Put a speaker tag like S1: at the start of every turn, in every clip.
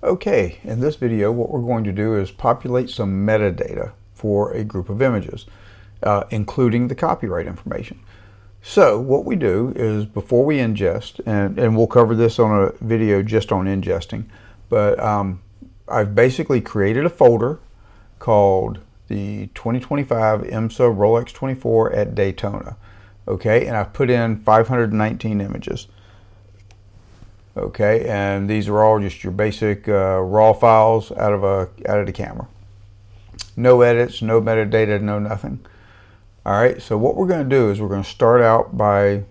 S1: Okay, in this video what we're going to do is populate some metadata for a group of images, including the copyright information. So what we do is before we ingest, and we'll cover this on a video just on ingesting, but I've basically created a folder called the 2025 IMSA Rolex 24 at Daytona. Okay, and I've put in 519 images. Okay, and these are all just your basic raw files out of the camera. No edits, no metadata, no nothing. All right, so what we're going to do is we're going to start out by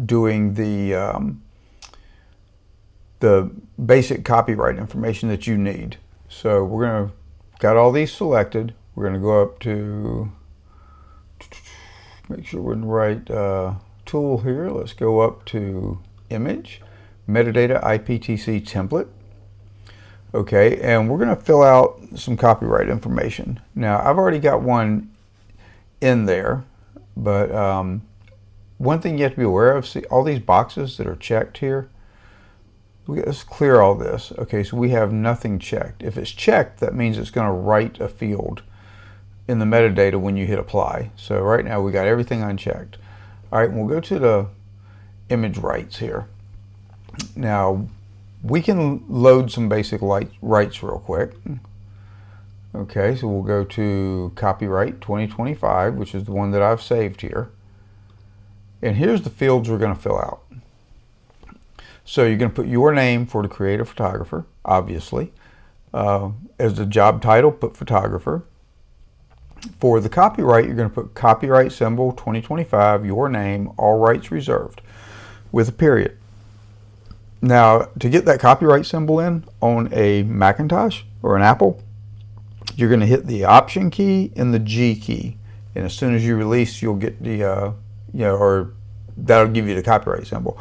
S1: doing the basic copyright information that you need. So we're going to got all these selected. We're going to go up to make sure we're in the right tool here. Let's go up to Image, Metadata IPTC template. Okay, and we're going to fill out some copyright information. Now, I've already got one in there, but one thing you have to be aware of, see all these boxes that are checked here? Let's clear all this. Okay, so we have nothing checked. If it's checked, that means it's going to write a field in the metadata when you hit apply. So right now we got everything unchecked. All right, and we'll go to the image rights here. Now, we can load some basic rights real quick. Okay, so we'll go to Copyright 2025, which is the one that I've saved here. And here's the fields we're going to fill out. So you're going to put your name for the creative photographer, obviously. As the job title, put photographer. For the copyright, you're going to put copyright symbol 2025, your name, all rights reserved, with a period. Now, to get that copyright symbol in on a Macintosh or an Apple, you're going to hit the Option key and the G key. And as soon as you release, you'll get the, or that'll give you the copyright symbol.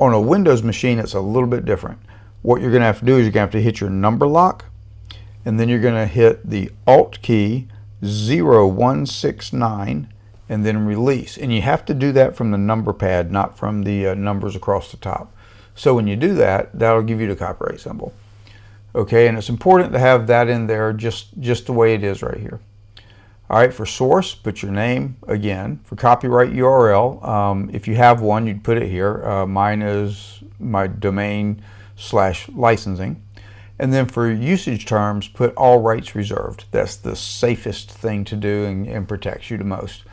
S1: On a Windows machine, it's a little bit different. What you're going to have to do is you're going to have to hit your number lock, and then you're going to hit the Alt key 0169, and then release. And you have to do that from the number pad, not from the numbers across the top. So when you do that, that'll give you the copyright symbol. Okay, and it's important to have that in there just the way it is right here. All right, for source, put your name again. For copyright URL, if you have one, you'd put it here. Mine is my domain/licensing. And then for usage terms, put all rights reserved. That's the safest thing to do and protects you the most.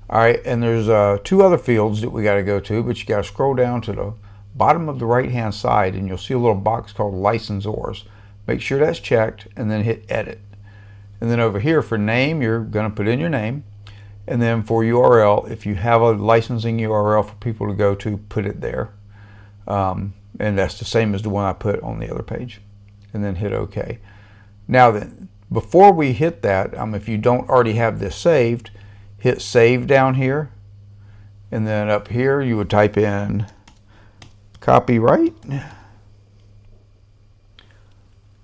S1: All right, and there's two other fields that we got to go to, but you got to scroll down to the bottom of the right-hand side, and you'll see a little box called licensors. Make sure that's checked, and then hit edit. And then over here for name, you're going to put in your name. And then for URL, if you have a licensing URL for people to go to, put it there. And that's the same as the one I put on the other page. And then hit OK. Now then, before we hit that, if you don't already have this saved, hit save down here. And then up here, you would type in copyright.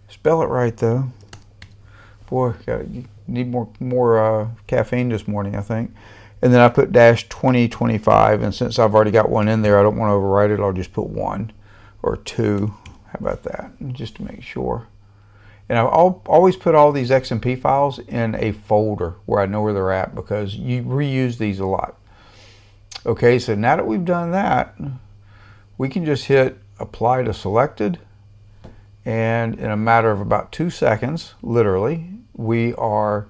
S1: Spell it right though. Boy, need more caffeine this morning, I think. And then I put -2025, and since I've already got one in there, I don't want to overwrite it. I'll just put 1 or 2. How about that? Just to make sure. And I'll always put all these XMP files in a folder where I know where they're at, because you reuse these a lot. Okay, so now that we've done that, we can just hit apply to selected. And in a matter of about 2 seconds, literally, we now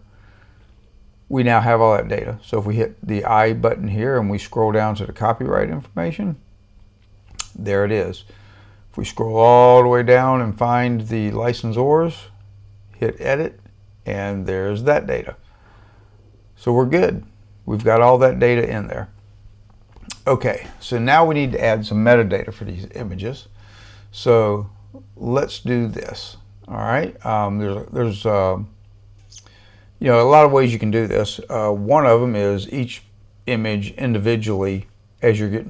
S1: have all that data. So if we hit the I button here and we scroll down to the copyright information, there it is. If we scroll all the way down and find the licensors, hit edit, and there's that data. So we're good. We've got all that data in there. Okay, so now we need to add some metadata for these images. So let's do this. All right, there's a lot of ways you can do this. One of them is each image individually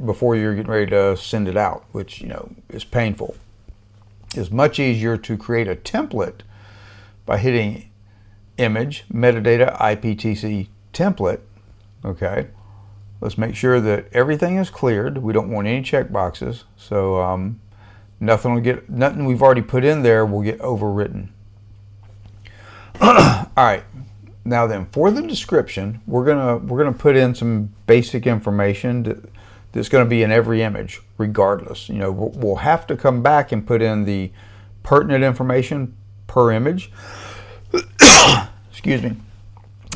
S1: before you're getting ready to send it out, which is painful. It's much easier to create a template by hitting image metadata IPTC template. Okay, let's make sure that everything is cleared. We don't want any checkboxes. So Nothing we've already put in there will get overwritten. All right. Now then, for the description, we're gonna put in some basic information that's going to be in every image, regardless. You know, we'll have to come back and put in the pertinent information per image. Excuse me.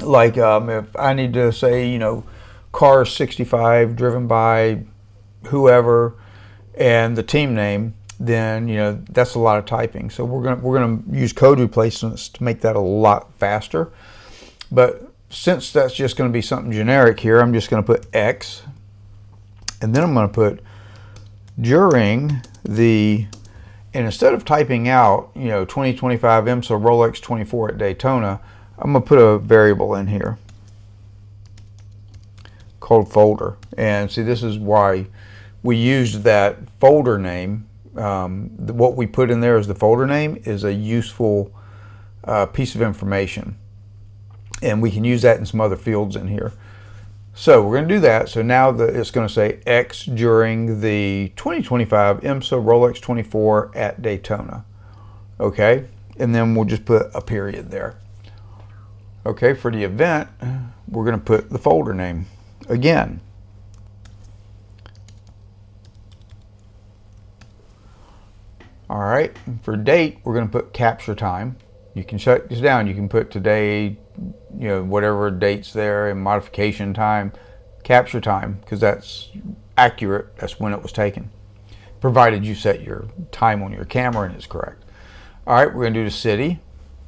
S1: Like if I need to say, you know, car 65 driven by whoever and the team name, then you know that's a lot of typing. So we're gonna use code replacements to make that a lot faster. But since that's just going to be something generic here, I'm just going to put X, and then I'm going to put during the, and instead of typing out, you know, 2025 IMSA Rolex 24 at Daytona, I'm going to put a variable in here called folder. And see, this is why we used that folder name. What we put in there as the folder name is a useful piece of information. And we can use that in some other fields in here. So we're going to do that. So now it's going to say X during the 2025 IMSA Rolex 24 at Daytona. Okay, and then we'll just put a period there. Okay, for the event, we're going to put the folder name again. All right, for date, we're going to put capture time. You can shut this down. You can put today, you know, whatever dates there, and modification time, capture time, because that's accurate. That's when it was taken, provided you set your time on your camera and it's correct. All right, we're going to do the city.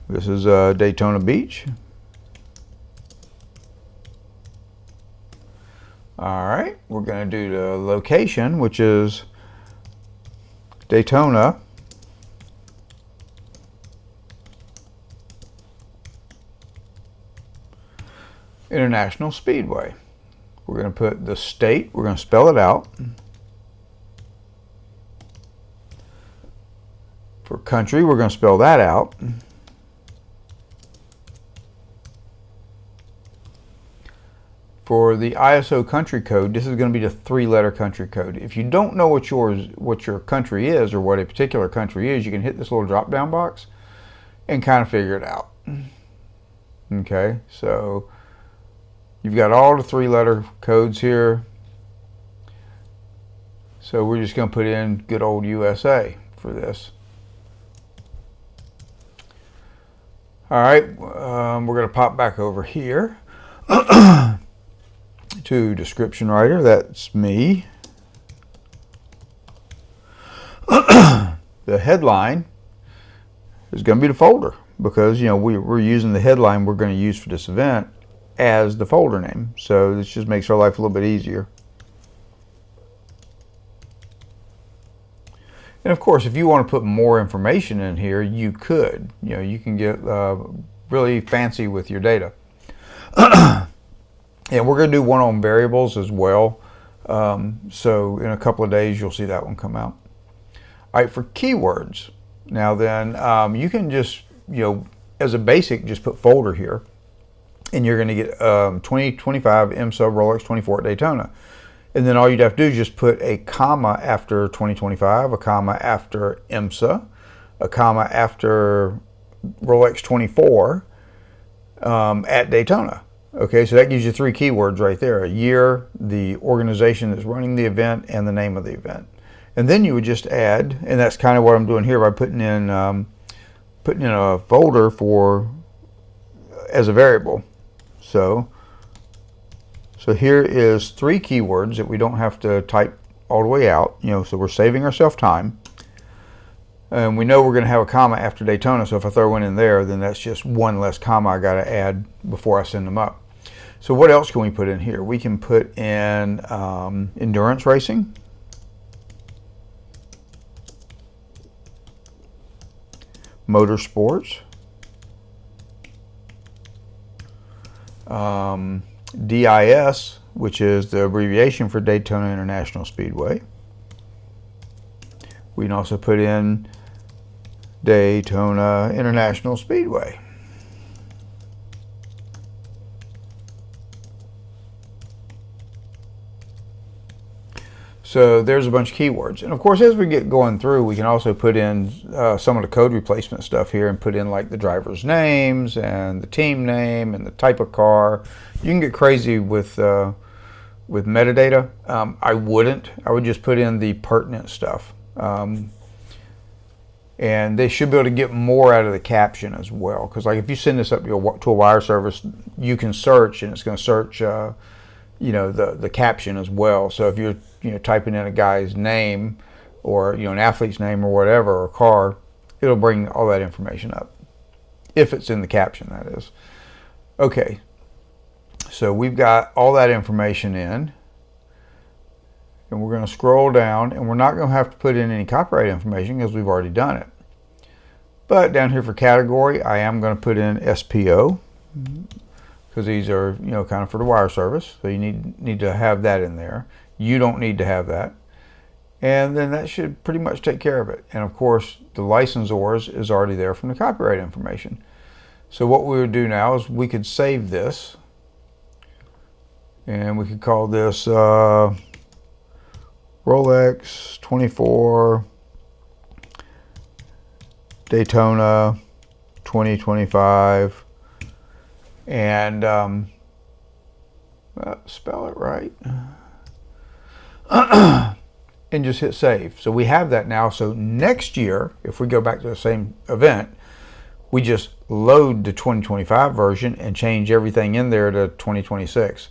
S1: This is Daytona Beach. All right, we're going to do the location, which is Daytona International Speedway. We're going to put the state, we're going to spell it out. For country, we're going to spell that out. For the ISO country code, this is going to be the 3-letter country code. If you don't know what your country is, or what a particular country is, you can hit this little drop down box and kind of figure it out. Okay, so you've got all the 3-letter codes here. So we're just going to put in good old USA for this. All right, we're going to pop back over here to description writer. That's me. The headline is going to be the folder, because you know we're using the headline we're going to use for this event as the folder name. So this just makes our life a little bit easier. And of course, if you want to put more information in here, you could. You know, you can get really fancy with your data. And we're going to do one on variables as well. So in a couple of days, you'll see that one come out. All right, for keywords. Now then, you can just, you know, as a basic, just put folder here. And you're going to get 2025 IMSA Rolex 24 at Daytona. And then all you'd have to do is just put a comma after 2025, a comma after IMSA, a comma after Rolex 24 at Daytona. Okay, so that gives you 3 keywords right there: a year, the organization that's running the event, and the name of the event. And then you would just add, and that's kind of what I'm doing here by putting in a folder for as a variable. So here is 3 keywords that we don't have to type all the way out. You know, so we're saving ourselves time. And we know we're going to have a comma after Daytona, so if I throw one in there, then that's just one less comma I got to add before I send them up. So what else can we put in here? We can put in endurance racing, motorsports, DIS, which is the abbreviation for Daytona International Speedway. We can also put in Daytona International Speedway. So there's a bunch of keywords. And of course, as we get going through, we can also put in some of the code replacement stuff here and put in like the driver's names and the team name and the type of car. You can get crazy with metadata. I wouldn't. I would just put in the pertinent stuff. And they should be able to get more out of the caption as well. Because like if you send this up to a wire service, you can search and it's going to search the caption as well. So if you're typing in a guy's name or an athlete's name or whatever, or a car, it'll bring all that information up. If it's in the caption, that is. Okay. So we've got all that information in. And we're going to scroll down, and we're not going to have to put in any copyright information because we've already done it. But down here for category, I am going to put in SPO because these are kind of for the wire service. So you need to have that in there. You don't need to have that. And then that should pretty much take care of it. And of course, the licensors is already there from the copyright information. So what we would do now is we could save this, and we could call this Rolex 24 Daytona 2025, and spell it right, and just hit save. So we have that now. So next year, if we go back to the same event, we just load the 2025 version and change everything in there to 2026.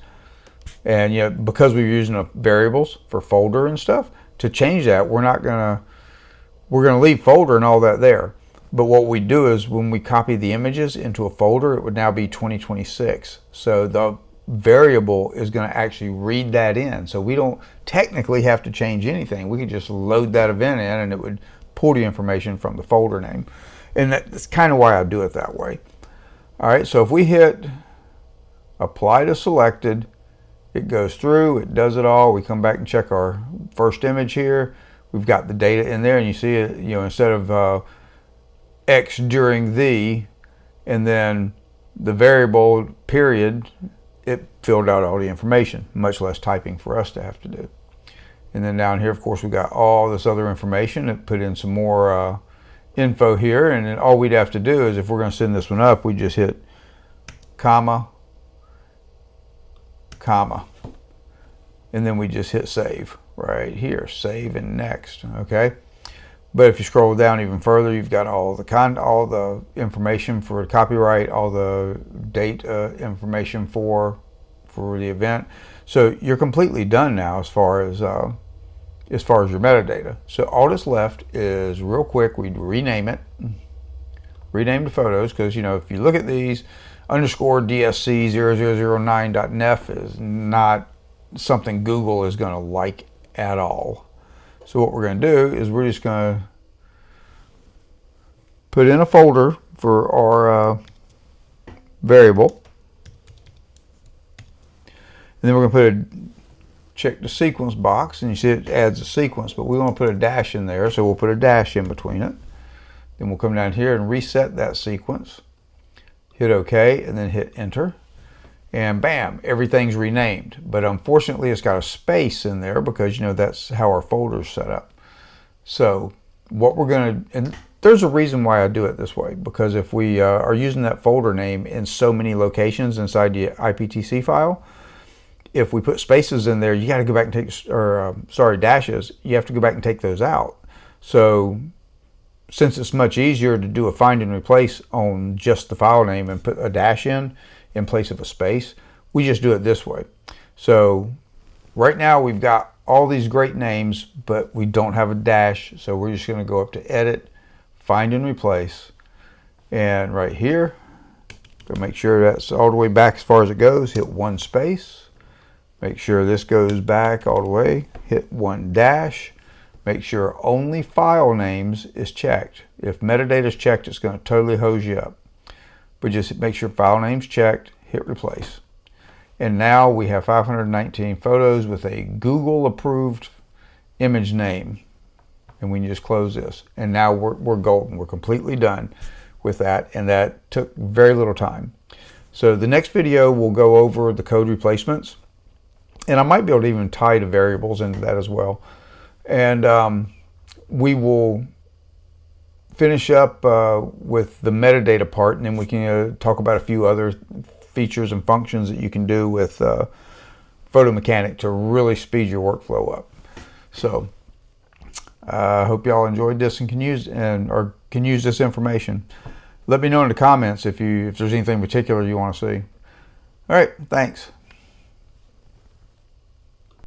S1: And because we're using variables for folder and stuff, to change that, we're gonna leave folder and all that there. But what we do is when we copy the images into a folder, it would now be 2026. So the variable is going to actually read that in. So we don't technically have to change anything. We could just load that event in and it would pull the information from the folder name. And that's kind of why I do it that way. All right, so if we hit apply to selected, it goes through, it does it all. We come back and check our first image here. We've got the data in there, and you see it, instead of X during the, and then the variable period, it filled out all the information, much less typing for us to have to do. And then down here, of course, we've got all this other information. It put in some more info here, and then all we'd have to do is if we're going to send this one up, we just hit comma, comma, and then we just hit save right here, save and next. Okay. But if you scroll down even further, you've got all the information for copyright, all the date information for the event. So you're completely done now as far as your metadata. So all that's left is real quick. We'd rename it, rename the photos, because if you look at these, underscore DSC 0009.nef is not something Google is going to like at all. So what we're going to do is we're just going to put in a folder for our variable. And then we're going to check the sequence box, and you see it adds a sequence, but we want to put a dash in there, so we'll put a dash in between it. Then we'll come down here and reset that sequence. Hit OK, and then hit enter. And bam, everything's renamed. But unfortunately, it's got a space in there because, that's how our folder's set up. So what we're going to, and there's a reason why I do it this way, because if we are using that folder name in so many locations inside the IPTC file, if we put spaces in there, you got to go back and take, dashes, you have to go back and take those out. So since it's much easier to do a find and replace on just the file name and put a dash in place of a space, we just do it this way. So right now we've got all these great names, but we don't have a dash. So we're just going to go up to edit, find and replace. And right here, go make sure that's all the way back as far as it goes. Hit one space. Make sure this goes back all the way. Hit one dash. Make sure only file names is checked. If metadata is checked, it's going to totally hose you up. But just make sure file name's checked, hit replace. And now we have 519 photos with a Google approved image name. And we can just close this. And now we're golden. We're completely done with that. And that took very little time. So the next video will go over the code replacements. And I might be able to even tie the variables into that as well. And we will finish up with the metadata part, and then we can talk about a few other features and functions that you can do with Photo Mechanic to really speed your workflow up. So I hope y'all enjoyed this and can use this information. Let me know in the comments if there's anything particular you want to see. All right, thanks.